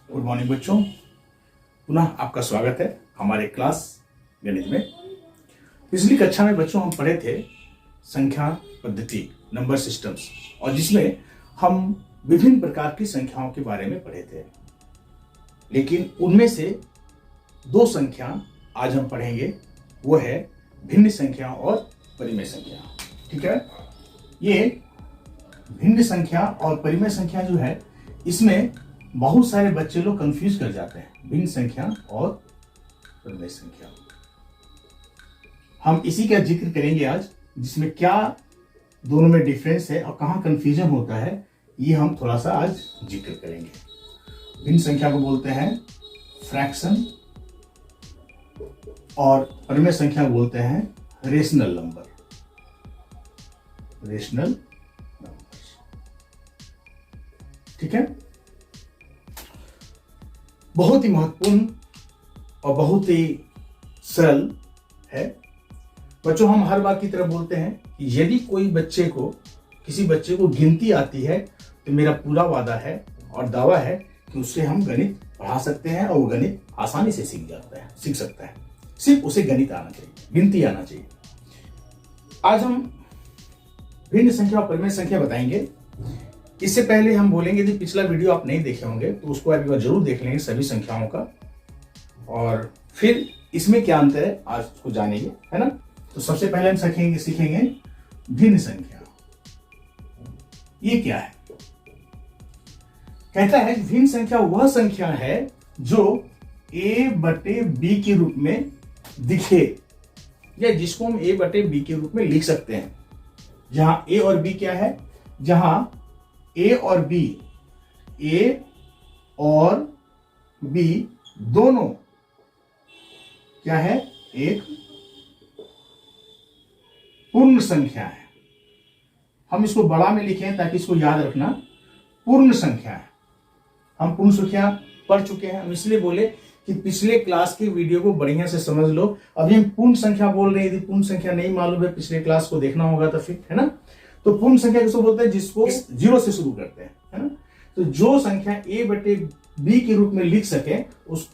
Good morning बच्चों, पुनः आपका स्वागत है हमारे क्लास गणित में। पिछली कक्षा में बच्चों हम पढ़े थे संख्या पद्धति, नंबर सिस्टम्स, और जिसमें हम विभिन्न प्रकार की संख्याओं के बारे में पढ़े थे। लेकिन उनमें से दो संख्या आज हम पढ़ेंगे, वो है भिन्न संख्या और परिमेय संख्या। ठीक है, ये भिन्न संख्या और परिमेय संख्या जो है, इसमें बहुत सारे बच्चे लोग कंफ्यूज कर जाते हैं भिन्न संख्या और परिमेय संख्या। हम इसी का जिक्र करेंगे आज, जिसमें क्या दोनों में डिफरेंस है और कहाँ कंफ्यूजन होता है, ये हम थोड़ा सा आज जिक्र करेंगे। भिन्न संख्या को बोलते हैं फ्रैक्शन और परिमेय संख्या को बोलते हैं रेशनल नंबर। रेशनल नंबर, ठीक है। बहुत ही महत्वपूर्ण और बहुत ही सरल है बच्चों। हम हर बार की तरह बोलते हैं कि यदि किसी बच्चे को गिनती आती है तो मेरा पूरा वादा है और दावा है कि उससे हम गणित पढ़ा सकते हैं और वो गणित आसानी से सीख सकता है। सिर्फ उसे गणित आना चाहिए, गिनती आना चाहिए। आज हम भिन्न संख्या और परिमेय संख्या बताएंगे। इससे पहले हम बोलेंगे, यदि पिछला वीडियो आप नहीं देखे होंगे तो उसको एक बार जरूर देख लेंगे सभी संख्याओं का, और फिर इसमें क्या अंतर है आज उसको जानेंगे, है ना। तो सबसे पहले हम सीखेंगे भिन्न संख्या। ये क्या है? कहता है भिन्न संख्या वह संख्या है जो a बटे b के रूप में दिखे, या जिसको हम a बटे b के रूप में लिख सकते हैं। जहां a और b क्या है, जहां a और b दोनों क्या है, एक पूर्ण संख्या है। हम इसको बड़ा में लिखें ताकि इसको याद रखना, पूर्ण संख्या है। हम पूर्ण संख्या पढ़ चुके हैं, हम इसलिए बोले कि पिछले क्लास के वीडियो को बढ़िया से समझ लो। अभी हम पूर्ण संख्या बोल रहे हैं, यदि पूर्ण संख्या नहीं मालूम है, पिछले क्लास को देखना होगा तो फिर, है ना। तो पूर्ण संख्या किसको बोलते हैं, जिसको जीरो से शुरू करते हैं, है ना। तो जो संख्या a बटे b के रूप में लिख सके उस,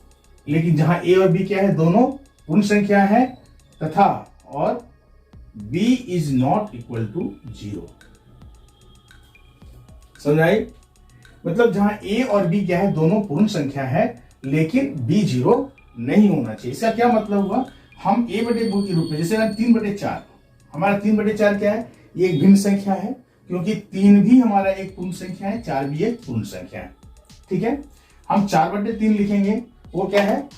लेकिन जहां a और b क्या है, दोनों पूर्ण संख्या है, तथा और b is not equal to 0। समझाई? मतलब जहां a और b क्या है, दोनों पूर्ण संख्या है, लेकिन b 0 नहीं होना चाहिए। इसका क्या मतलब हुआ, हम a बटे b के रूप में, जैसे 3/4, हमारा 3/4 क्या है, ये एक भिन्न संख्या है, क्योंकि 3 भी हमारा एक पूर्ण संख्या है, 4 भी एक पूर्ण संख्या है। ठीक है, हम 4/3 लिखेंगे, वो क्या है,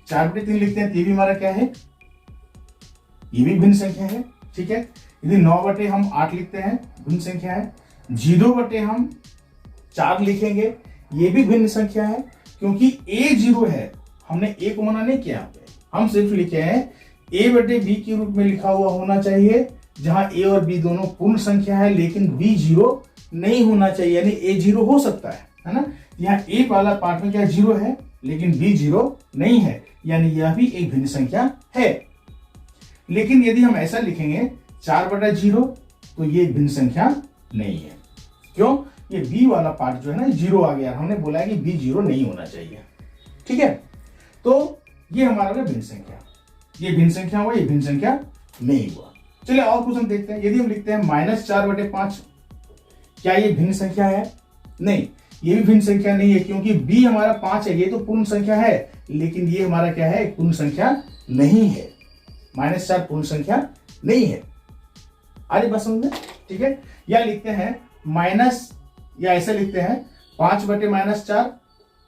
4/3 लिखते हैं, ये भी हमारा क्या है, ये भी भिन्न संख्या है। ठीक है, यदि 9/8 लिखते हैं, भिन्न संख्या है। 0/4 लिखेंगे, ये भी भिन्न संख्या है, क्योंकि a 0 है, हमने a को मना नहीं किया, हम सिर्फ लिखे हैं a बटे b के रूप में लिखा हुआ होना चाहिए, जहां a और b दोनों पूर्ण संख्या है, लेकिन b 0 नहीं होना चाहिए, यानी a 0 हो सकता है ना। यहाँ a वाला पार्ट में क्या 0 है, लेकिन b 0 नहीं है, यानी यह भी एक भिन्न संख्या है। लेकिन यदि हम ऐसा लिखेंगे 4/0, तो ये भिन्न संख्या नहीं है। क्यों? ये b वाला पार्ट जो है ना 0 आ गया, हमने बोला है कि b 0 नहीं होना चाहिए। ठीक है, तो ये हमारा भिन्न संख्या, ये भिन्न संख्या हुआ, ये भिन्न संख्या नहीं हुआ। चलिए और कुछ हम देखते हैं। यदि हम लिखते हैं -4/5, क्या ये भिन्न संख्या है? नहीं, ये भी भिन्न संख्या नहीं है, क्योंकि b हमारा 5 है, ये तो पूर्ण संख्या है, लेकिन ये हमारा क्या है, पूर्ण संख्या नहीं है। -4 पूर्ण संख्या नहीं है। आगे बात समझ में? ठीक है, या लिखते हैं या ऐसे लिखते हैं 5/-4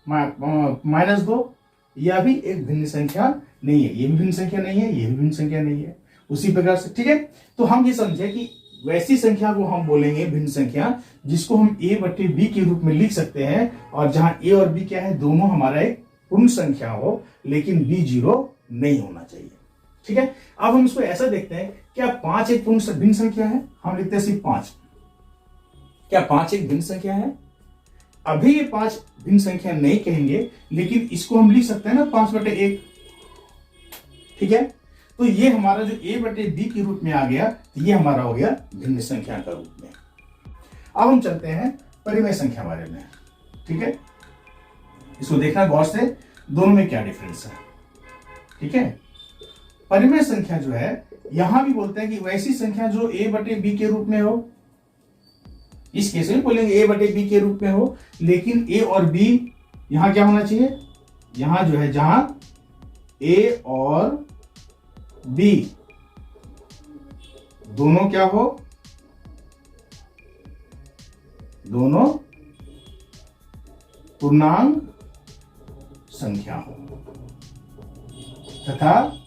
-2, यह भी एक भिन्न संख्या नहीं है, ये भी भिन्न संख्या नहीं है, ये भी भिन्न संख्या नहीं है। उसी प्रकार से, ठीक है, तो हम ये समझे कि वैसी संख्या को हम बोलेंगे भिन्न संख्या, जिसको हम a बटे b के रूप में लिख सकते हैं, और जहां a और b क्या है, दोनों हमारा एक पूर्ण संख्या हो, लेकिन b 0 नहीं होना चाहिए। ठीक है, अब हम इसको ऐसा देखते हैं, क्या 5 एक भिन्न संख्या है? हम लिखते हैं सिर्फ 5। क्या 5 एक भिन्न संख्या है? अभी ये 5 भिन्न संख्या नहीं कहेंगे, लेकिन इसको हम लिख सकते हैं ना 5/1। ठीक है, तो ये हमारा जो a बटे b के रूप में आ गया, ये हमारा हो गया भिन्न संख्या का रूप में। अब हम चलते हैं परिमेय संख्या बारे में। ठीक है, इसको देखना गौर से, दोनों में क्या डिफरेंस है। ठीक है, परिमेय संख्या जो है यहां भी बोलते हैं कि वैसी संख्या जो a बटे b के रूप में हो, इस केस में बोलेंगे a बटे b के रूप में हो, लेकिन a और b यहां क्या होना चाहिए, यहां जो है जहां a और b दोनों क्या हो, दोनों पूर्णांक संख्या हो तथा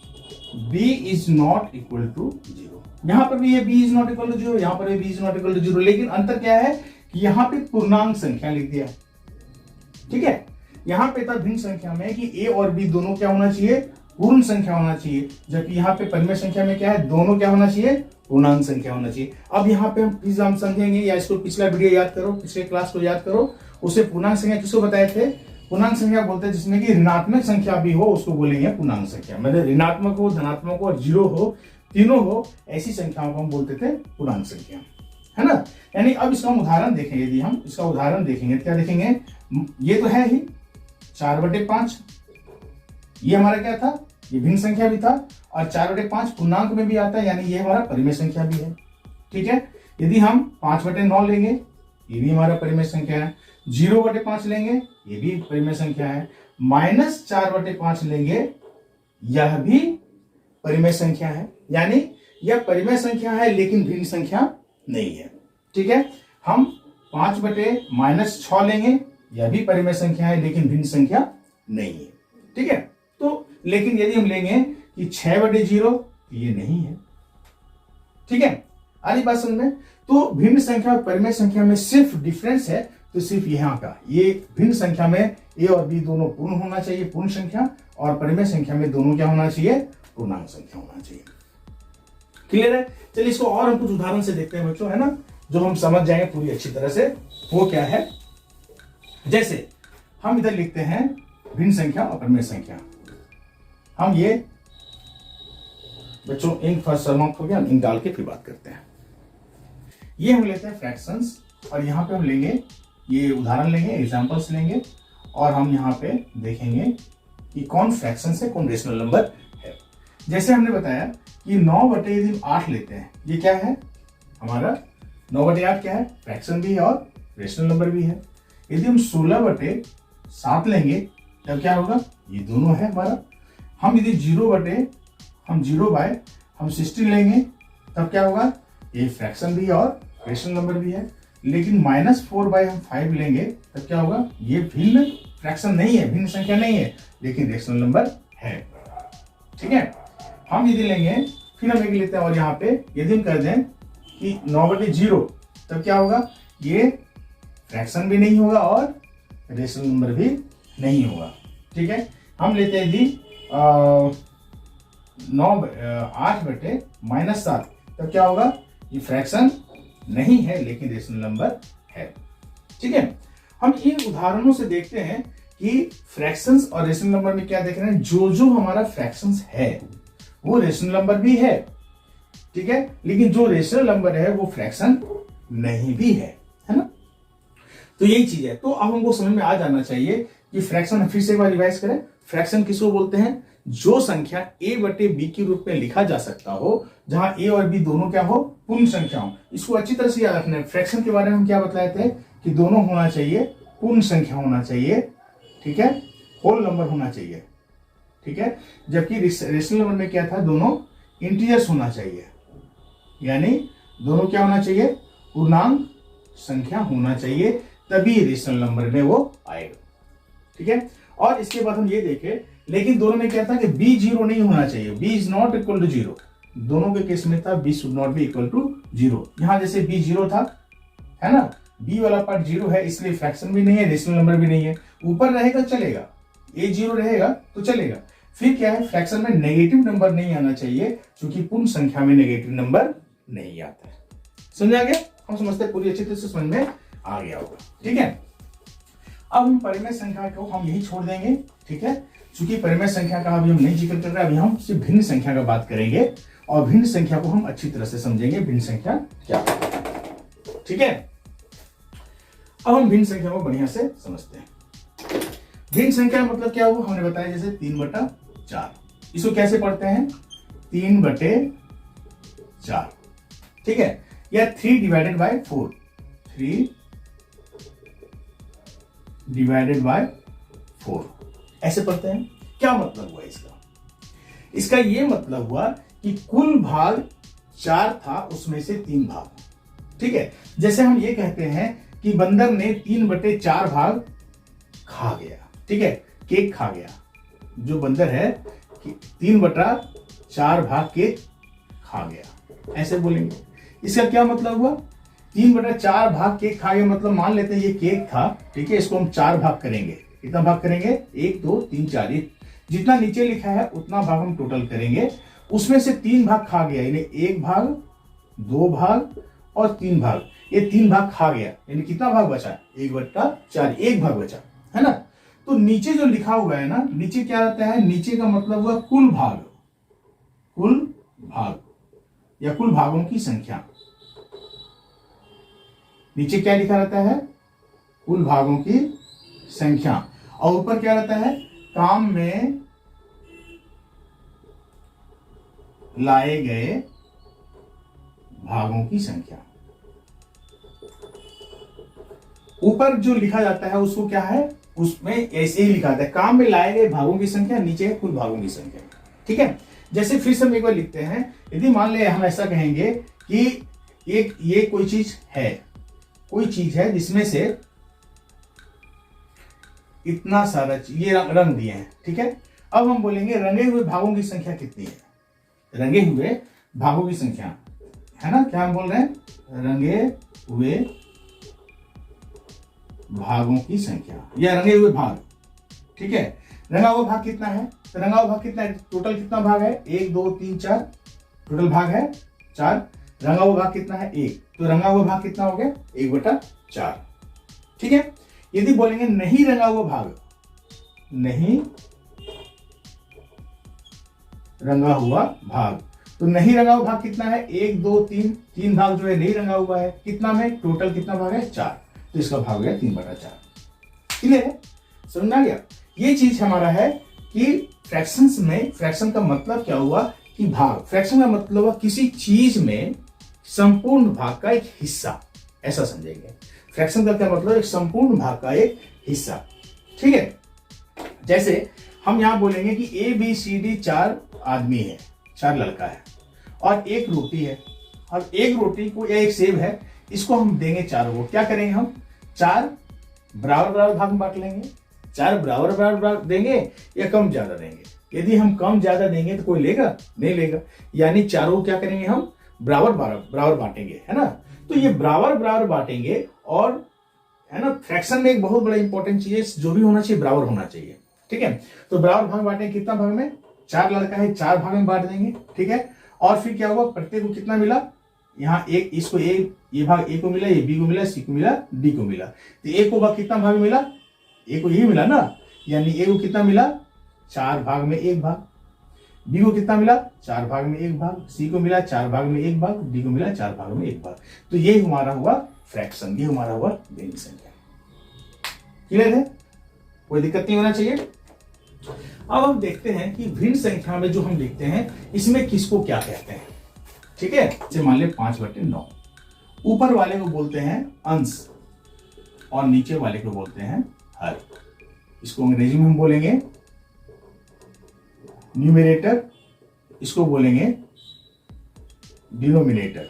b is not equal to 0। यहां पर भी ये b is not equal to 0, यहां पर भी b is not equal to 0, लेकिन अंतर क्या है कि यहां पे पूर्णांक संख्या लिख दिया। ठीक है, यहां पे था भिन्न संख्या में कि a और b दोनों क्या होना चाहिए, पूर्ण संख्या होना चाहिए, जबकि यहां पे परिमेय संख्या में क्या है, दोनों क्या होना चाहिए, पूर्णांक संख्या होना चाहिए। अब यहाँ पे हम समझेंगे, या इसको पिछला वीडियो याद करो, पिछले क्लास को याद करो, उसे पूर्णांक संख्या किसको बताए थे, पूर्णांक संख्या बोलते हैं जिसमें कि ऋणात्मक संख्या भी हो उसको बोलेंगे पूर्णांक संख्या। मतलब ऋणात्मक हो, धनात्मक हो और जीरो हो, तीनों हो, ऐसी संख्याओं को हम बोलते थे पूर्णांक संख्या, है ना। यानी अब इसका हम उदाहरण देखेंगे, यदि हम इसका उदाहरण देखेंगे क्या देखेंगे, ये तो है ही 4/5, ये हमारा क्या था, ये भिन्न संख्या भी था, और 4/5 पूर्णांक में भी आता है, यानी ये हमारा परिमेय संख्या भी है। ठीक है, यदि हम 5/9 लेंगे, ये भी हमारा परिमेय संख्या है, 0/5 लेंगे, ये भी परिमेय संख्या है, -4/5 लेंगे, यह भी परिमेय संख्या है, यानी यह परिमेय संख्या है लेकिन भिन्न संख्या नहीं है। ठीक है, हम 5/-6 लेंगे, यह भी परिमेय संख्या है लेकिन भिन्न संख्या नहीं है। ठीक है, तो लेकिन यदि हम लेंगे कि 6/0, ये नहीं है। ठीक है, आ रही बात समझ में। तो भिन्न संख्या और परिमेय संख्या में सिर्फ डिफरेंस है, तो सिर्फ यहाँ का, ये भिन्न संख्या में a और b दोनों पूर्ण होना चाहिए, पूर्ण संख्या, और परिमेय संख्या में दोनों क्या होना चाहिए, पूर्णांक संख्या होना चाहिए। क्लियर है। चलिए इसको और हम कुछ उदाहरण से देखते हैं बच्चों, है ना, जो हम समझ जाएंगे पूरी अच्छी तरह से। वो क्या है, जैसे हम इधर लिखते हैं भिन्न संख्या और परिमेय संख्या। हम ये बच्चों इंक फर्स्ट समाप्त हो गया, इंक डाल के फिर बात करते हैं। ये हम लेते हैं फ्रैक्शंस, और यहाँ पे हम लेंगे, ये उदाहरण लेंगे, एग्जांपल्स लेंगे, और हम यहाँ पे देखेंगे कि कौन फ्रैक्शन है, कौन रेशनल नंबर है। जैसे हमने बताया कि 9/8 लेते हैं, ये क्या है हमारा 9/8 क्या है, फ्रैक्शन भी है और रेशनल नंबर भी है। यदि हम 16/7 लेंगे तब क्या होगा, ये दोनों है हमारा। हम यदि 0/16 लेंगे तब क्या होगा, ये फ्रैक्शन भी है और रेशनल नंबर भी है। लेकिन -4/5 लेंगे तब क्या होगा, ये भिन्न फ्रैक्शन नहीं है, भिन्न संख्या नहीं है, लेकिन रेशनल नंबर है। ठीक है, हम यदि लेंगे, फिर हम एक लेते हैं, और यहाँ पे यदि हम कर दें कि 9/0 तब क्या होगा, ये फ्रैक्शन भी नहीं होगा और रेशनल नंबर भी नहीं होगा। ठीक है, हम लेते हैं यदि 8/-7 तब क्या होगा, ये फ्रैक्शन नहीं है लेकिन रेशनल नंबर है। ठीक है, हम इन उदाहरणों से देखते हैं कि फ्रैक्शंस और रेशनल नंबर में क्या देख रहे हैं, जो जो हमारा फ्रैक्शंस है वो रेशनल नंबर भी है। ठीक है, लेकिन जो रेशनल नंबर है वो फ्रैक्शन नहीं भी है ना। तो यही चीज है। तो अब हमको समझ में आ जाना चाहिए कि फ्रैक्शन, फिर से एक बार रिवाइज करें, फ्रैक्शन किसको बोलते हैं, जो संख्या a/b के रूप में लिखा जा सकता हो, जहां a और b दोनों क्या हो, पूर्ण संख्या हो। इसको अच्छी तरह से याद रखना है। फ्रैक्शन के बारे में हम क्या बताए थे कि दोनों होना चाहिए, पूर्ण संख्या होना चाहिए, ठीक है, होल नंबर होना चाहिए। ठीक है, जबकि रेशनल नंबर में क्या था, दोनों इंटीजर्स होना चाहिए, यानी दोनों क्या होना चाहिए, पूर्णांक संख्या होना चाहिए, तभी रेशनल नंबर में वो आएगा। ठीक है, और इसके बाद हम ये देखें, लेकिन दोनों में क्या था कि b 0 नहीं होना चाहिए, b is not equal to 0। दोनों के केस में था b should not be equal to 0। यहां जैसे b 0 था, है ना, b वाला पार्ट 0 है, इसलिए फ्रैक्शन भी नहीं है, रेशनल नंबर भी नहीं है। ऊपर रहेगा चलेगा, a 0 रहेगा तो चलेगा। फिर क्या है, फ्रैक्शन में नेगेटिव नंबर नहीं आना चाहिए, क्योंकि पूर्ण संख्या में नेगेटिव नंबर नहीं आता है। समझा गया, हम समझते हैं पूरी अच्छी तरह से समझ में आ गया होगा। ठीक है, अब हम परिमेय संख्या को हम यही छोड़ देंगे। ठीक है, चूंकि परिमेय संख्या का अभी हम नहीं जिक्र कर रहे, अभी हम सिर्फ भिन्न संख्या का बात करेंगे, और भिन्न संख्या को हम अच्छी तरह से समझेंगे, भिन्न संख्या क्या है। ठीक है, अब हम भिन्न संख्या को बढ़िया से समझते हैं। भिन्न संख्या मतलब क्या हुआ, हमने बताया जैसे 3/4। इसको कैसे पढ़ते हैं, 3/4, ठीक है, या 3/4, 3/4 ऐसे पढ़ते हैं। क्या मतलब हुआ इसका, इसका ये मतलब हुआ कि कुल भाग 4 था, उसमें से 3 भाग, ठीक है। जैसे हम ये कहते हैं कि बंदर ने 3/4 भाग खा गया, ठीक है, केक खा गया। जो बंदर है 3/4 भाग केक खा गया, ऐसे बोलेंगे। इसका क्या मतलब हुआ, 3/4 भाग केक खा गया, मतलब मान लेते हैं ये केक था, ठीक है, इसको हम 4 भाग करेंगे। कितना भाग करेंगे, 1 2 3 4, जितना नीचे लिखा है उतना भाग हम टोटल करेंगे। उसमें से 3 भाग खा गया, यानी 1 भाग, 2 भाग और 3 भाग। ये 3 भाग खा गया, यानी कितना भाग बचा, 1/4, 1 भाग बचा, है ना। तो नीचे जो लिखा हुआ है ना, नीचे क्या रहता है, नीचे का मतलब हुआ कुल भाग, कुल भाग या कुल भागों की संख्या। नीचे क्या लिखा रहता है, कुल भागों की संख्या, और ऊपर क्या रहता है, काम में लाए गए भागों की संख्या। ऊपर जो लिखा जाता है उसको क्या है, उसमें ऐसे ही लिखा जाता है, काम में लाए गए भागों की संख्या, नीचे है कुल भागों की संख्या, ठीक है। जैसे फिर से हम एक बार लिखते हैं, यदि मान ले हम ऐसा कहेंगे कि ये कोई चीज है, कोई चीज है जिसमें से इतना सारा ये रंग दिए हैं, ठीक है। अब हम बोलेंगे रंगे हुए भागों की संख्या कितनी है, रंगे हुए भागों की संख्या, है ना। क्या हम बोल रहे हैं, रंगे हुए भागों की संख्या या रंगे हुए भाग, ठीक है। रंगा हुआ भाग कितना है, तो रंगा हुआ भाग कितना है, टोटल कितना भाग है, 1 2 3 4, टोटल भाग है 4। रंगा हुआ भाग कितना है, 1, तो रंगा हुआ भाग कितना हो गया, 1/4, ठीक है। यदि बोलेंगे नहीं रंगा हुआ भाग, नहीं रंगा हुआ भाग, तो नहीं रंगा हुआ भाग कितना है, 1 2 3, 3 भाग जो है नहीं रंगा हुआ है, कितना में, टोटल कितना भाग है, 4, तो इसका भाग हो गया 3/4। क्लियर है, समझ आ गया। ये चीज हमारा है कि फ्रैक्शंस में, फ्रैक्शन का मतलब क्या हुआ कि भाग, फ्रैक्शन का मतलब हुआ किसी चीज में संपूर्ण भाग का एक हिस्सा, ऐसा समझेंगे। फ्रैक्शन का क्या मतलब, एक संपूर्ण भाग का एक हिस्सा, ठीक है। जैसे हम यहां बोलेंगे कि ABCD 4 आदमी है, 4 लड़का है, और 1 रोटी है, और 1 रोटी को या 1 सेब है, इसको हम देंगे 4 को। क्या करेंगे हम, 4 बराबर बराबर भाग में बांट लेंगे। 4 बराबर बराबर देंगे या कम ज्यादा देंगे। यदि हम कम ज्यादा देंगे तो कोई लेगा, नहीं लेगा, यानी 4 को क्या करेंगे हम, बराबर बराबर बांटेंगे, है ना। तो ये बराबर बराबर बांटेंगे, और है ना, फ्रैक्शन में एक बहुत बड़ा इंपॉर्टेंट चीज है, जो भी होना चाहिए बराबर होना चाहिए, ठीक है। तो बराबर भाग बांटेंगे, कितना भाग में, 4 लड़का है, 4 भाग में बांट देंगे, ठीक है। और फिर क्या हुआ, प्रत्येक को कितना मिला, यहाँ एक, इसको ये भाग A को मिला, ये B को मिला, C को मिला, D को मिला, तो A को भाग कितना भाग मिला, A को यही मिला ना, यानी A को कितना मिला, 4 भाग में 1 भाग, B को कितना मिला, 4 भाग में 1 भाग, C को मिला 4 भाग में 1 भाग, D को मिला 4 भाग में 1 भाग। तो ये हमारा हुआ फ्रैक्शन, ये हमारा हुआ भिन्न संख्या। क्लियर है, कोई दिक्कत नहीं होना चाहिए। अब हम देखते हैं कि भिन्न संख्या में जो हम देखते हैं इसमें किसको क्या कहते हैं, ठीक है। जैसे मान ले 5/9, ऊपर वाले को बोलते हैं अंश और नीचे वाले को बोलते हैं हर। इसको अंग्रेजी में हम बोलेंगे न्यूमरेटर, इसको बोलेंगे डिनोमिनेटर,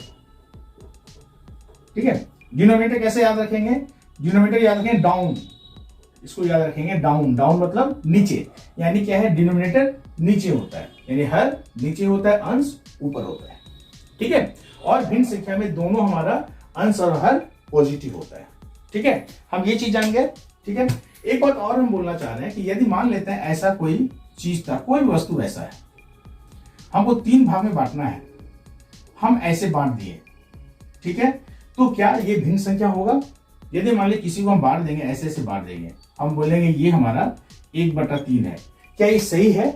ठीक है। डिनोमिनेटर कैसे याद रखेंगे, डिनोमिनेटर याद रखेंगे डाउन, इसको याद रखेंगे डाउन, डाउन मतलब नीचे, यानी क्या है, डिनोमिनेटर नीचे होता है, यानी हर नीचे होता है, अंश ऊपर होता है, ठीक है। और भिन्न संख्या में दोनों हमारा अंश और हर पॉजिटिव होता है, ठीक है। हम ये चीज जान गए, ठीक है। एक बात और हम बोलना चाह रहे हैं कि यदि मान लेते हैं ऐसा कोई चीज था, कोई भी वस्तु ऐसा है, हमको 3 भाग में बांटना है, हम ऐसे बांट दिए, ठीक है, तो क्या ये भिन्न संख्या होगा। यदि मान लीजिए किसी को हम बांट देंगे, ऐसे ऐसे बांट देंगे, हम बोलेंगे ये हमारा 1/3 है, क्या ये सही है,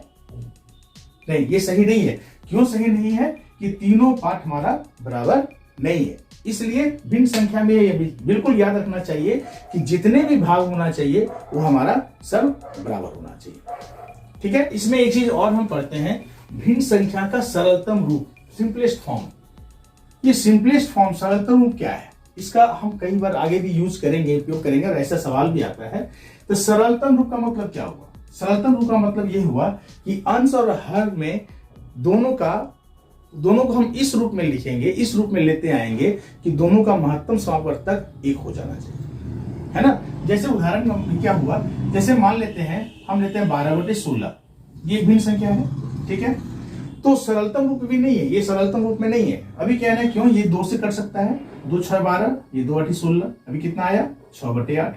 नहीं, ये सही नहीं है। क्यों सही नहीं है, कि तीनों पार्ट हमारा बराबर नहीं है, इसलिए भिन्न संख्या में ये बिल्कुल याद रखना चाहिए कि जितने भी भाग होना चाहिए वो हमारा सब बराबर होना चाहिए। ठीक है, इसमें एक चीज और हम पढ़ते हैं, भिन्न संख्या का सरलतम रूप, सिंपलेस्ट फॉर्म। ये सिंपलेस्ट फॉर्म, सरलतम रूप क्या है, इसका हम कई बार आगे भी यूज करेंगे, उपयोग करेंगे और ऐसा सवाल भी आता है। तो सरलतम रूप का मतलब क्या हुआ? सरलतम रूप का मतलब ये हुआ कि अंश और हर में दोनों को हम इस रूप में लिखेंगे, इस रूप में लेते आएंगे कि दोनों का महत्तम समापवर्तक एक हो जाना चाहिए, है ना। जैसे उदाहरण में क्या हुआ, जैसे मान लेते हैं, हम लेते हैं 12/16, ये एक भिन्न संख्या है, ठीक है। तो सरलतम रूप भी नहीं है, ये सरलतम रूप में नहीं है। अभी क्या है, क्यों, ये 2 से कट सकता है, 2 6 12, ये 2 8 16, अभी कितना आया 6/8।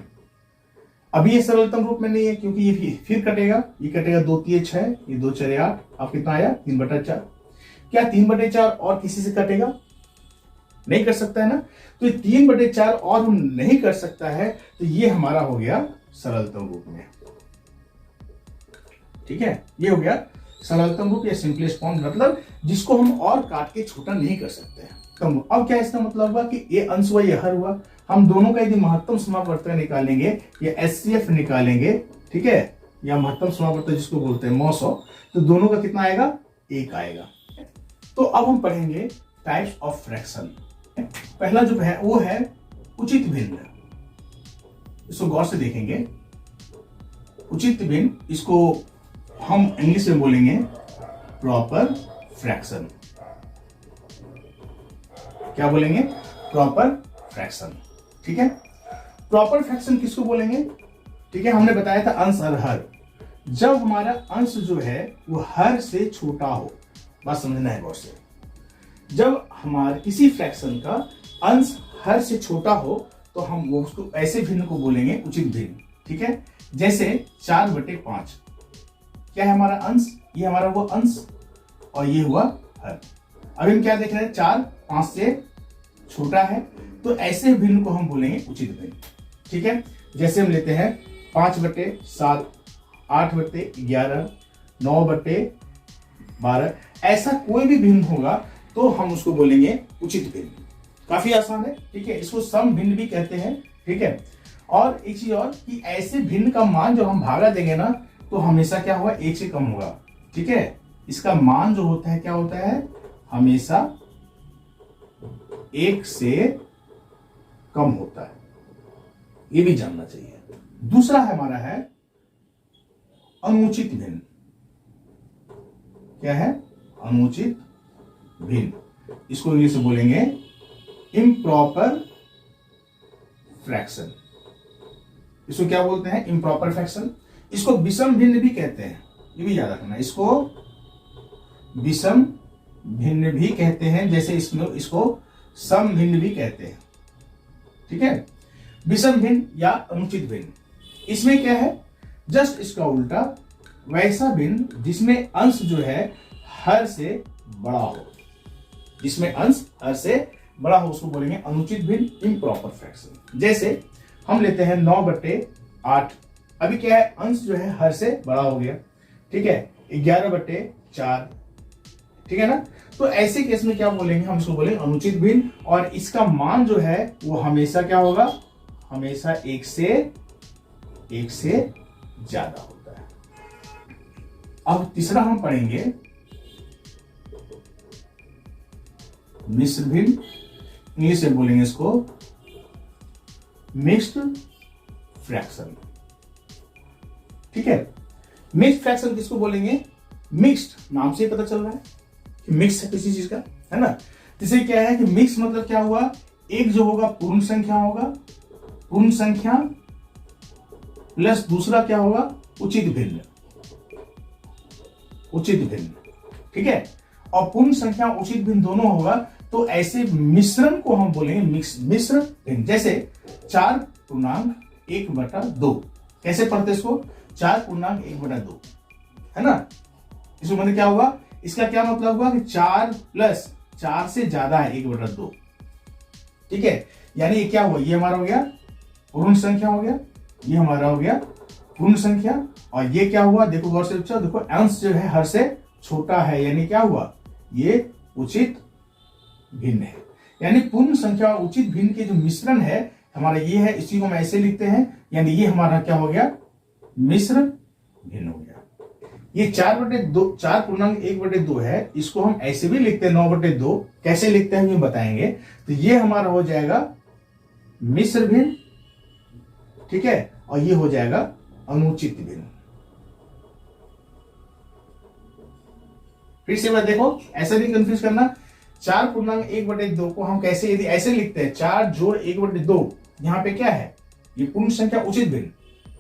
अभी ये सरलतम रूप में नहीं है क्योंकि ये फिर कटेगा, ये कटेगा 2 3 6, ये 2 4 8, अब कितना आया 3/4। क्या 3/4 और किसी से कटेगा? नहीं कर सकता है ना। तो ये 3/4 और हम नहीं कर सकता है, तो ये हमारा हो गया सरलतम रूप में। ठीक है, ये हो गया सरलतम रूप या सिंपलेस्ट फॉर्म, मतलब जिसको हम और काट के छोटा नहीं कर सकते हैं। तो अब क्या इसका मतलब हुआ कि ये अंश हुआ, ये हर हुआ। हम दोनों का यदि महत्तम समापवर्तक निकालेंगे या एचसीएफ निकालेंगे, ठीक है, या महत्तम समापवर्तक जिसको बोलते हैं मॉस, तो दोनों का कितना आएगा, 1 आएगा। तो अब हम पढ़ेंगे टाइप्स ऑफ फ्रैक्शन। पहला जो है वो है उचित भिन्न। इसको गौर से देखेंगे, उचित भिन्न, इसको हम इंग्लिश में बोलेंगे प्रॉपर फ्रैक्शन। क्या बोलेंगे? Proper fraction. ठीक है, प्रॉपर फ्रैक्शन किसको बोलेंगे? ठीक है, हमने बताया था अंश और हर। जब हमारा अंश जो है वो हर से छोटा हो, बात समझना है गौर से। जब हमारे किसी फ्रैक्शन का अंश हर से छोटा हो तो हम वो उसको ऐसे भिन्न को बोलेंगे उचित भिन्न। ठीक है, जैसे 4/5 क्या है हमारा अंश, ये हमारा वो अंश और ये हुआ हर। अब हम क्या देख रहे हैं, 4 5 से छोटा है, तो ऐसे भिन्न को हम बोलेंगे उचित भिन्न। ठीक है, जैसे हम लेते हैं 5/7, 8/11, 9/12, ऐसा कोई भी भिन्न होगा तो हम उसको बोलेंगे उचित भिन्न। काफी आसान है। ठीक है, इसको सम भिन्न भी कहते हैं। ठीक है, और एक चीज और कि ऐसे भिन्न का मान जब हम भागा देंगे ना तो हमेशा क्या होगा, 1 से कम होगा। ठीक है, इसका मान जो होता है क्या होता है, हमेशा 1 से कम होता है, ये भी जानना चाहिए। दूसरा हमारा है अनुचित भिन्न। क्या है? अनुचित भिन्न। इसको इंग्लिश में बोलेंगे इम्प्रॉपर फ्रैक्शन। इसको क्या बोलते हैं? Improper fraction. इसको विषम भिन्न भी कहते हैं, ये भी याद रखना। इसको विषम भिन्न भी कहते हैं, जैसे इसमें इसको सम भिन्न भी कहते हैं। ठीक है, विषम भिन्न या अनुचित भिन्न। इसमें क्या है, जस्ट इसका उल्टा, वैसा भिन्न जिसमें अंश जो है हर से बड़ा हो, जिसमें अंश हर से बड़ा हो उसको बोलेंगे अनुचित भिन्न, इम्प्रॉपर फ्रैक्शन। जैसे हम लेते हैं 9/8, अभी क्या है, अंश जो है हर से बड़ा हो गया। ठीक है, 11/4, ठीक है ना। तो ऐसे केस में क्या बोलेंगे, हम इसको बोलेंगे अनुचित भिन्न, और इसका मान जो है वो हमेशा क्या होगा, हमेशा 1 से ज्यादा होता है। अब तीसरा हम पढ़ेंगे मिश्र भिन्न। इंग्लिश में बोलेंगे इसको मिक्स्ड फ्रैक्शन। ठीक है, मिक्स्ड फ्रैक्शन किसको बोलेंगे? मिक्स्ड नाम से ही पता चल रहा है कि मिक्स है किसी चीज का, है ना। जैसे क्या है कि मिक्स मतलब क्या हुआ, एक जो होगा पूर्ण संख्या होगा, पूर्ण संख्या प्लस दूसरा क्या होगा, उचित भिन्न, उचित भिन्न। ठीक है, और पूर्ण संख्या उचित भिन्न दोनों होगा, तो ऐसे मिश्रण को हम बोलेंगे मिश्र भिन्न। जैसे 4.1/2, कैसे पढ़ते इसको, 4.1/2, है ना। इसको मतलब क्या होगा, इसका क्या मतलब हुआ कि 4 + 4 से ज्यादा है 1/2। ठीक है, यानी ये क्या हुआ, ये हमारा हो गया पूर्ण संख्या हो गया, ये हमारा हो गया पूर्ण संख्या, और ये क्या हुआ, देखो गौर से बच्चों, देखो अंश जो है हर से छोटा है, यानी क्या हुआ, ये उचित भिन्न है। यानी पूर्ण संख्या और उचित भिन्न के जो मिश्रण है हमारा ये है, इसी को हम ऐसे लिखते हैं, यानी ये हमारा क्या हो गया, मिश्र भिन्न हो गया। ये 4/2 है, इसको हम ऐसे भी लिखते हैं 9/2, कैसे लिखते हैं ये बताएंगे। तो ये हमारा हो जाएगा मिश्र भिन्न, ठीक है, और ये हो जाएगा अनुचित भिन्न। फिर से बात देखो, ऐसा नहीं कंफ्यूज करना। 4/1/2 को हम कैसे, यदि ऐसे लिखते हैं 4 जोड़ 1/2, यहाँ पे क्या है, ये पूर्ण संख्या उचित भिन्न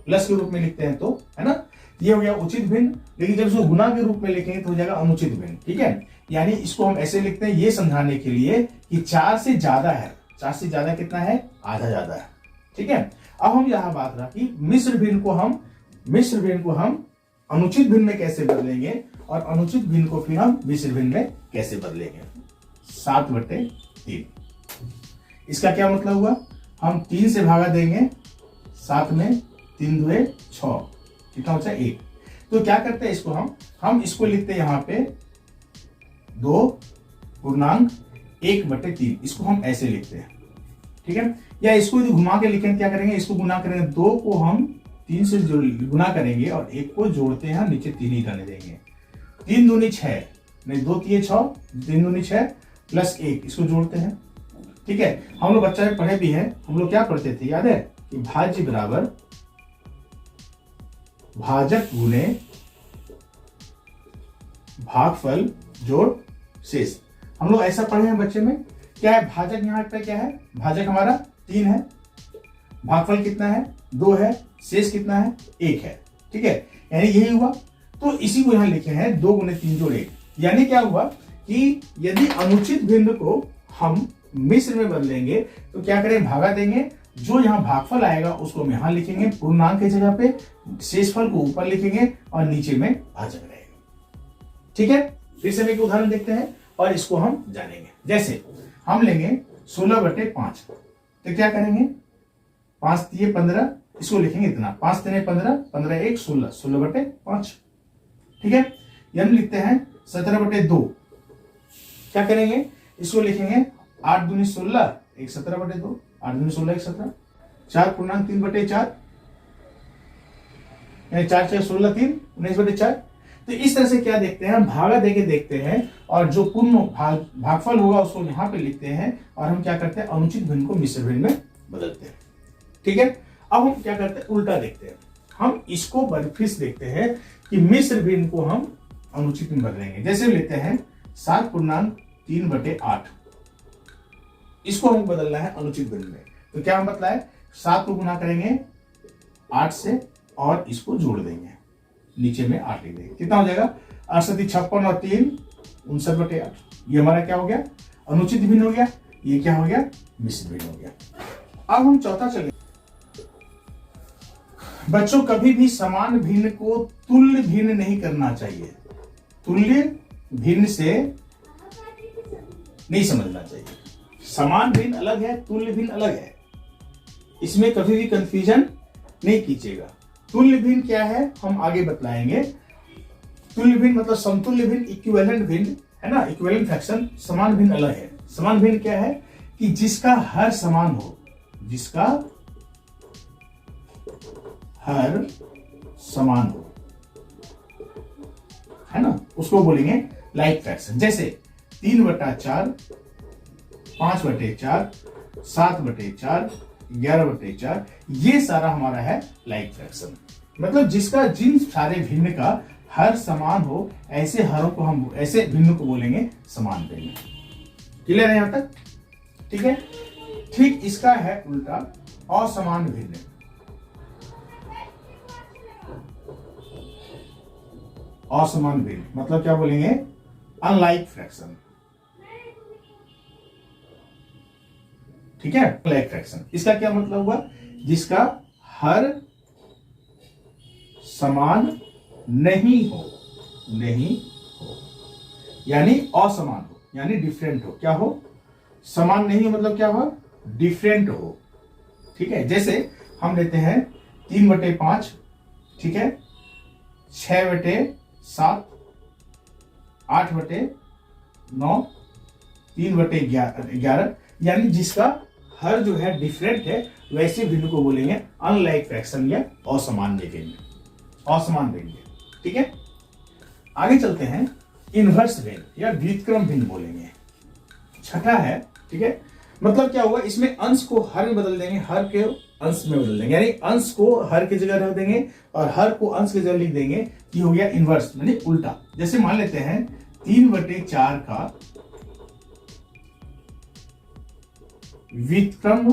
प्लस के रूप में लिखते हैं, तो है ना, ये हो गया उचित भिन्न। लेकिन जब इसको गुना के रूप में लिखेंगे तो हो जाएगा अनुचित भिन्न, ठीक है। यानी इसको हम ऐसे लिखते हैं ये समझाने के लिए कि 4 से ज्यादा है, 4 से ज्यादा कितना है, आधा ज्यादा है, ठीक है। अब हम यहां बात रहा कि मिश्र भिन्न को हम अनुचित भिन्न में कैसे बदलेंगे और अनुचित भिन्न को फिर हम मिश्र भिन्न में कैसे बदलेंगे। 7/3, इसका क्या मतलब हुआ, हम 3 से भागा देंगे, 7 में 3 दूए 6, कितना होता है 1। तो क्या करते हैं इसको हम इसको लिखते हैं यहाँ पे 2.1/3, इसको हम ऐसे लिखते हैं, ठीक है। या इसको यदि घुमा के लिखें, क्या करेंगे, इसको गुना करेंगे, 2 को हम 3 से गुना करेंगे और 1 को जोड़ते हैं, नीचे 3 ही रहने देंगे। 3 दूनी 6, नहीं 2 3 6, 3 दूनी 6 प्लस 1, इसको जोड़ते हैं, ठीक है। हम लोग बच्चा में पढ़े भी हैं, हम लोग क्या पढ़ते थे, याद है कि भाज्य बराबर भाजक गुणे भागफल जोड़ शेष। हम लोग ऐसा पढ़े हैं बच्चे में। क्या है भाजक, यहाँ पे क्या है, भाजक हमारा 3 है, भागफल कितना है 2 है, शेष कितना है 1 है, ठीक है। यानी यही हुआ, तो इसी को यहाँ लिखे हैं 2 × 3 जोड़ 1। यानी क्या हुआ कि यदि अनुचित भिन्न को हम मिश्र में बदलेंगे तो क्या करें, भागा देंगे, जो यहाँ भागफल आएगा उसको हम यहाँ लिखेंगे पूर्णांक की जगह पे, शेषफल को ऊपर लिखेंगे और नीचे में भाजक रहेगा, ठीक है। फिर से एक उदाहरण देखते हैं और इसको हम जानेंगे। जैसे हम लेंगे 16/5, तो क्या करेंगे, 5 3 15, इसको लिखेंगे इतना, 5 3 15, 15 1 16, 16/5, ठीक है। हम लिखते हैं 17/2, क्या करेंगे, इसको लिखेंगे 8 दूनी 16, 1 17/2, 8 दूनी 16 1 17, 4.3/4, 4 4 16 3 19/4। तो इस तरह से क्या देखते हैं, भागा देके देखते हैं और जो पूर्ण भागफल होगा उसको यहाँ पे लिखते हैं और हम क्या करते हैं, अनुचित भिन्न को मिश्र भिन्न में बदलते हैं, ठीक है। अब हम क्या करते हैं, उल्टा देखते हैं, हम इसको फिर से देखते हैं कि मिश्र भिन्न को हम अनुचित में बदलेंगे। जैसे लेते हैं 7.3/8, इसको हम बदलना है अनुचित भिन्न में। तो क्या हम बतलाए, 7 को गुना करेंगे 8 से और इसको जोड़ देंगे, नीचे में 8 लिख देंगे, कितना हो जाएगा 68 56 और 3 59/8। ये हमारा क्या हो गया, अनुचित भिन्न हो गया। ये क्या हो गया, मिश्र भिन्न हो गया। अब हम चौथा चले। बच्चों कभी भी समान भिन्न को तुल्य भिन्न नहीं करना चाहिए, तुल्य भिन्न से नहीं समझना चाहिए। समान भिन्न अलग है, तुल्य भिन्न अलग है, इसमें कभी भी कंफ्यूजन नहीं कीजिएगा। तुल्य भिन्न क्या है हम आगे बतलाएंगे। तुल्य भिन्न मतलब समतुल्य भिन्न, इक्विवेलेंट भिन्न, है ना, इक्विवेलेंट फ्रैक्शन। समान भिन्न अलग है। समान भिन्न क्या है कि जिसका हर समान हो, जिसका हर समान हो, है ना, उसको बोलेंगे लाइक फ्रैक्शन। जैसे 3/4, 5/4, 7/4, 11/4, ये सारा हमारा है लाइक फ्रैक्शन। मतलब जिसका जिन सारे भिन्न का हर समान हो, ऐसे हरों को हम, ऐसे भिन्न को बोलेंगे समान भिन्न। क्लियर है यहां तक, ठीक है। ठीक इसका है उल्टा, असमान भिन्न। असमान भिन्न मतलब क्या बोलेंगे, अनलाइक फ्रैक्शन, ठीक है, अनलाइक फ्रैक्शन। इसका क्या मतलब हुआ, जिसका हर समान नहीं हो, नहीं हो यानी असमान हो, यानी डिफरेंट हो। क्या हो, समान नहीं हो मतलब क्या हो, डिफरेंट हो, ठीक है। जैसे हम लेते हैं 3/5, ठीक है, 6/7, 8/9, 3/11, यानी जिसका हर जो है डिफरेंट है, वैसे भिन्न को बोलेंगे अनलाइक फ्रैक्शन या असामान्य भिन्न, असामान भिन्न। ठीक है, आगे चलते हैं, इनवर्स भिन्न या व्युत्क्रम भिन्न बोलेंगे। छठा है, ठीक है, मतलब क्या होगा, इसमें अंश को हर में बदल देंगे, हर के अंश में बदल देंगे, यानी अंश को हर की जगह रख देंगे और हर को अंश की जगह लिख देंगे। कि हो गया इनवर्स, यानी उल्टा। जैसे मान लेते हैं 3/4 का व्युत्क्रम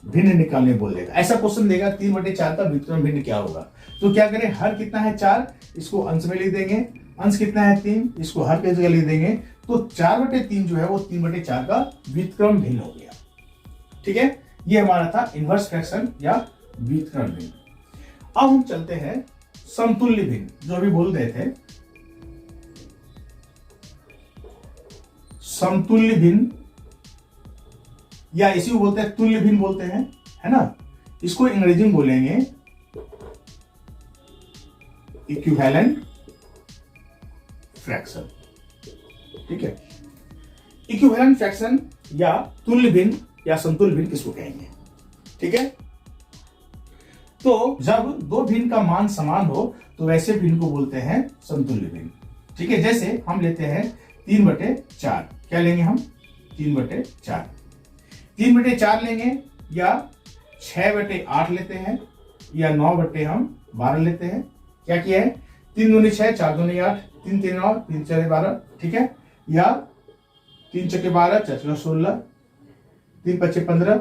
भिन्न निकालने बोल देगा। ऐसा क्वेश्चन देगा 3/4 का व्युत्क्रम भिन्न क्या होगा, तो क्या करें, हर कितना है 4, इसको अंश में लिख देंगे, अंश कितना है 3, इसको हर की जगह लिख देंगे, तो 4/3 जो है वो 3/4 का व्युत्क्रम भिन्न हो गया। ठीक है, ये हमारा था इनवर्स फ्रैक्शन या व्युत्क्रम भिन्न। अब हम चलते हैं समतुल्य भिन्न, जो अभी बोल रहे थे। समतुल्य भिन्न या इसी को बोलते हैं तुल्य भिन्न बोलते हैं, है ना। इसको अंग्रेजी में बोलेंगे इक्विवेलेंट फ्रैक्शन। ठीक है, इक्विवेलेंट फ्रैक्शन या तुल्य भिन्न या समतुल्य भिन्न किसको कहेंगे। ठीक है, तो जब दो भिन्न का मान समान हो तो वैसे भिन्न को बोलते हैं समतुल्य भिन्न। ठीक है, जैसे हम लेते हैं 3/4, क्या लेंगे हम 3/4, 3/4 लेंगे या 6/8 लेते हैं या 9/12 लेते हैं। क्या किया है, 3 दूनी 6, 4 दूनी 8, 3 3 9, 3 4 12। ठीक है, या 3 चौके 12, 4 चौके 16, 3 5 15,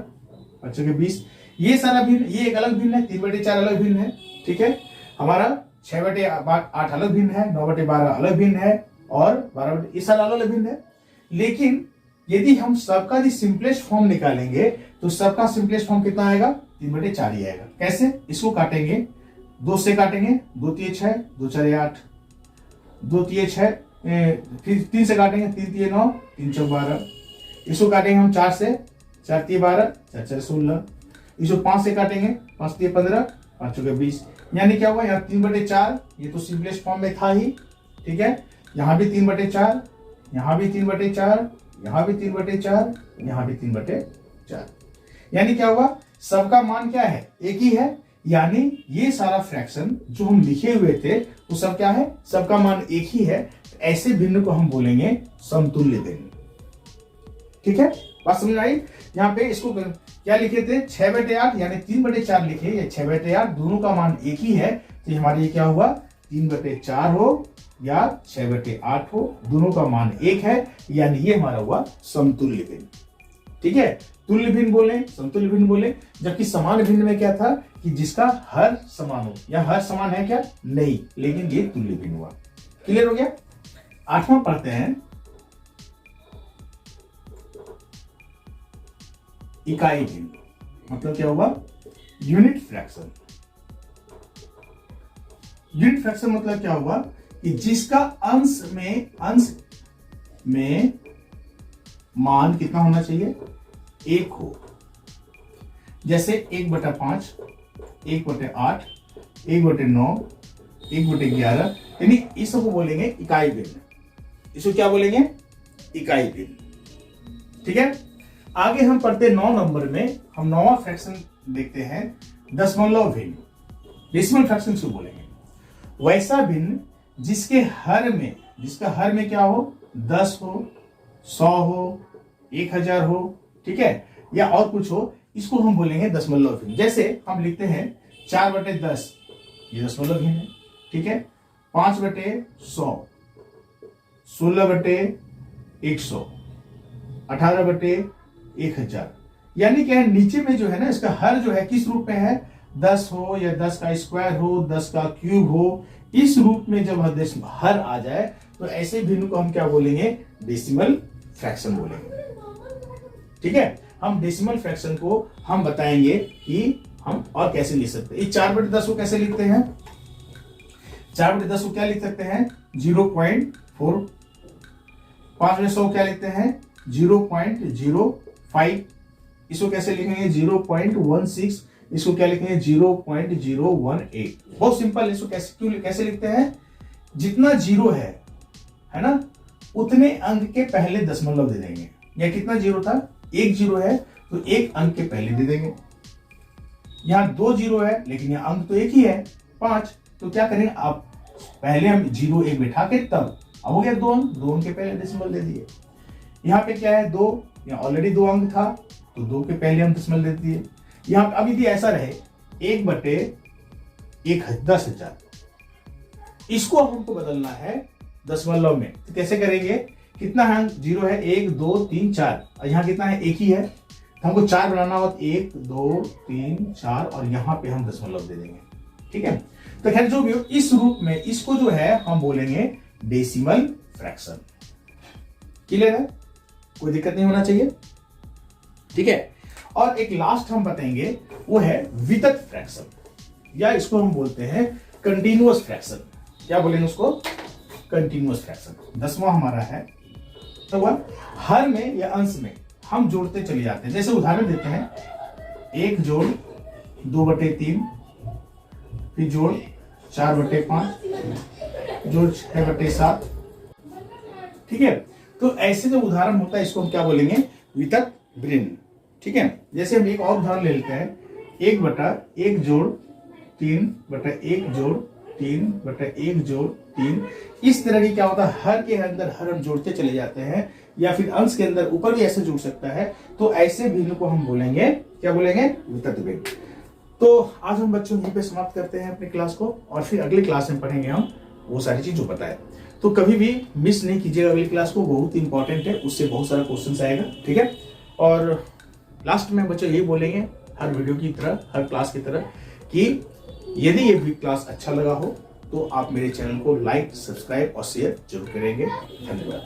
5 चौके 20। ये सारा भिन्न, ये एक अलग भिन्न है, 3/4 अलग भिन्न है। ठीक है, हमारा 6/8 अलग भिन्न है, 9/12 अलग भिन्न है और 12 ये सारा अलग भिन्न है। लेकिन यदि हम सबका जो सिंपलेस्ट फॉर्म निकालेंगे तो सबका सिंपलेस्ट फॉर्म कितना आएगा, 3/4 ही आएगा। कैसे, इसको काटेंगे, 2 से काटेंगे, 2 3 6, 2 4 8, 2 3 6, फिर 3 से काटेंगे, 3 3 9, 3 4 12। इसको काटेंगे हम 4 से, 4 3 12, 4 4 16। इसको 5 से काटेंगे, 5 3 15, 5 चौके 20। यानी क्या हुआ, यहाँ 3/4, ये तो सिंपलेस्ट फॉर्म में था ही। ठीक है, यहाँ भी 3/4, यहाँ भी 3/4, यहाँ भी 3/4, यहाँ भी 3/4। यानी क्या हुआ, सबका मान क्या है, एक ही है। यानी ये सारा फ्रैक्शन जो हम लिखे हुए थे वो सब क्या है, सबका मान एक ही है। ऐसे भिन्न को हम बोलेंगे समतुल्य भिन्न। ठीक है, बात समझ आई। यहाँ पे इसको क्या लिखे थे, 6/8, यानी 3/4 लिखे या 6/8, दोनों का मान एक ही है। तो हमारे ये क्या हुआ, 3/4 हो या 6/8 हो, दोनों का मान एक है, यानी ये हमारा हुआ समतुल्य भिन्न। ठीक है, तुल्य भिन्न बोले, समतुल्य भिन्न बोले। जबकि समान भिन्न में क्या था कि जिसका हर समान हो, या हर समान है क्या, नहीं, लेकिन ये तुल्य भिन्न हुआ। क्लियर हो गया। 8वां पढ़ते हैं, इकाई भिन्न। मतलब क्या हुआ, यूनिट फ्रैक्शन। यूनिट फ्रैक्शन मतलब क्या हुआ कि जिसका अंश में मान कितना होना चाहिए, 1 हो। जैसे 1/5, 1/8, 1/9, 1/11, यानी इस सबको बोलेंगे इकाई भिन्न। इसको क्या बोलेंगे, इकाई भिन्न। ठीक है, आगे हम पढ़ते 9 नंबर में, हम 9वां फ्रैक्शन देखते हैं, दशमलव भिन्न। डेसिमल फ्रैक्शन से बोलेंगे वैसा भिन्न जिसका हर में क्या हो, 10 हो, 100 हो, 1000 हो। ठीक है, या और कुछ हो, इसको हम बोलेंगे दशमलव भिन्न। जैसे हम लिखते हैं 4/10, ये दशमलव भिन्न है। ठीक है, 5/100, 16/100, 18/1000। यानी क्या है, नीचे में जो है ना, इसका हर जो है किस रूप में है, 10 हो या 10 का स्क्वायर हो, 10 का क्यूब हो, इस रूप में जब हर आ जाए तो ऐसे भिन्न को हम क्या बोलेंगे, डेसिमल फ्रैक्शन बोलेंगे। ठीक है, हम डेसिमल फ्रैक्शन को हम बताएंगे कि हम और कैसे लिख सकते हैं। 4/10 को कैसे लिखते हैं, 4/10 को क्या लिख सकते हैं, 0.4। 5/100 क्या लिखते हैं, 0.05। इसको कैसे लिखेंगे, 0.16। इसको क्या लिखेंगे, 0.018। बहुत सिंपल। इसको कैसे लिखते हैं, जितना जीरो है ना, उतने अंक के पहले दशमलव दे देंगे। या कितना जीरो था, एक जीरो है तो एक अंक के पहले दे देंगे। यहाँ 2 जीरो है लेकिन यहाँ अंक तो एक ही है 5, तो क्या करेंगे आप पहले हम 0 1 बैठा के तब अब हो गया 2 अंक, 2 अंक के पहले डेसिमल दे दिए। यहाँ पे क्या है 2, यहाँ ऑलरेडी 2 अंक था तो 2 के पहले हम डेसिमल दे दिए। यहाँ अब यदि ऐसा रहे 1/10,000, इसको हमको बदलना है दशमलव में, तो कैसे करेंगे? कितना है? 0 है 1 2 3 4 और यहाँ कितना है? एक ही है, तो हमको 4 बनाना होगा 1 2 3 4 और यहाँ पे हम दशमलव दे देंगे। ठीक है, तो खैर जो भी हो, इस रूप में इसको जो है हम बोलेंगे डेसिमल फ्रैक्शन। क्लियर है? कोई दिक्कत नहीं होना चाहिए। ठीक है, और एक लास्ट हम बताएंगे वो है वितत फ्रैक्शन, या इसको हम बोलते हैं कंटिन्यूअस फ्रैक्शन। क्या बोलेंगे उसको? Continuous fraction. 10वां हमारा है तो वह हर में या अंश में हम जोड़ते चले जाते हैं। जैसे उदाहरण देते हैं 1 जोड़ 2/3, फिर जोड़ 4/5, जोड़ 6/7। ठीक है, तो ऐसे जो उदाहरण होता है इसको हम क्या बोलेंगे? वितत भिन्न। ठीक है, जैसे हम एक और उदाहरण ले लेते हैं 1/1 जोड़ 3/1 जोड़ 3/1 जोड़ 3। इस तरह की क्या होता है, हर के अंदर हर हम जोड़ते चले जाते हैं, या फिर अंश के अंदर ऊपर भी ऐसे जुड़ सकता है, तो ऐसे भिन्न को हम बोलेंगे, क्या बोलेंगे? वितत भिन्न। तो आज हम बच्चों यहीं पे समाप्त करते हैं अपनी क्लास को, और फिर अगली क्लास में पढ़ेंगे हम वो सारी चीज जो बताए। तो कभी भी मिस नहीं कीजिएगा अगली क्लास को, बहुत इंपॉर्टेंट है, उससे बहुत सारा क्वेश्चन आएगा। ठीक है, और लास्ट में बच्चों यही बोलेंगे हर वीडियो की तरह, हर क्लास की तरह, कि यदि ये भी क्लास अच्छा लगा हो तो आप मेरे चैनल को लाइक, सब्सक्राइब और शेयर जरूर करेंगे। धन्यवाद।